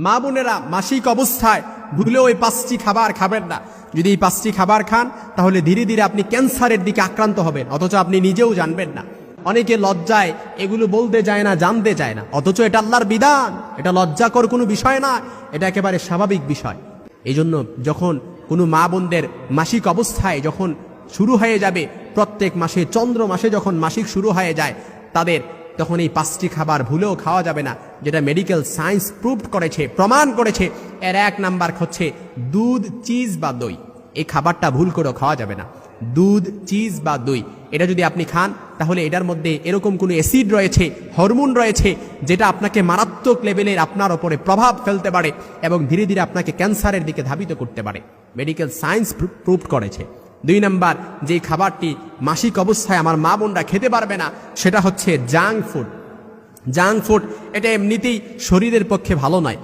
মা বোনেরা মাসিক অবস্থায় ভুলেও এই 5টি খাবার খাবেন না। যদি এই 5টি খাবার খান তাহলে ধীরে ধীরে আপনি ক্যান্সারের দিকে আক্রান্ত হবেন, অথচ আপনি নিজেও জানবেন না। অনেকে লজ্জায় এগুলো বলতে যায় না, জানতে চায় না, অথচ এটা আল্লাহর বিধান। এটা লজ্জাকর কোনো বিষয় না, এটা একেবারে স্বাভাবিক বিষয়। এই জন্য যখন কোনো মা বোনদের মাসিক অবস্থায় যখন শুরু হয়ে যাবে, প্রত্যেক মাসে চন্দ্র মাসে যখন মাসিক শুরু হয়ে যায় তাদের, তখন এই 5টি খাবার ভুলেও খাওয়া যাবে না, যেটা মেডিকেল সায়েন্স প্রুভ করেছে, প্রমাণ করেছে। এর 1 নাম্বার হচ্ছে দুধ, চিজ বা দই। এই খাবারটা ভুল করেও খাওয়া যাবে না। দুধ, চিজ বা দই, এটা যদি আপনি খান তাহলে এটার মধ্যে এরকম কোনো অ্যাসিড রয়েছে, হরমোন রয়েছে, যেটা আপনাকে মারাত্মক লেভেলের আপনার ওপরে প্রভাব ফেলতে পারে এবং ধীরে ধীরে আপনাকে ক্যান্সারের দিকে ধাবিত করতে পারে। মেডিকেল সায়েন্স প্রুভ করেছে। 2 নাম্বার যে খাবারটি মাসিক অবস্থায় আমার মা বোনরা খেতে পারবে না, সেটা হচ্ছে জাঙ্ক ফুড। জাঙ্ক ফুড এটা এমনিতেই শরীরের পক্ষে ভালো নয়।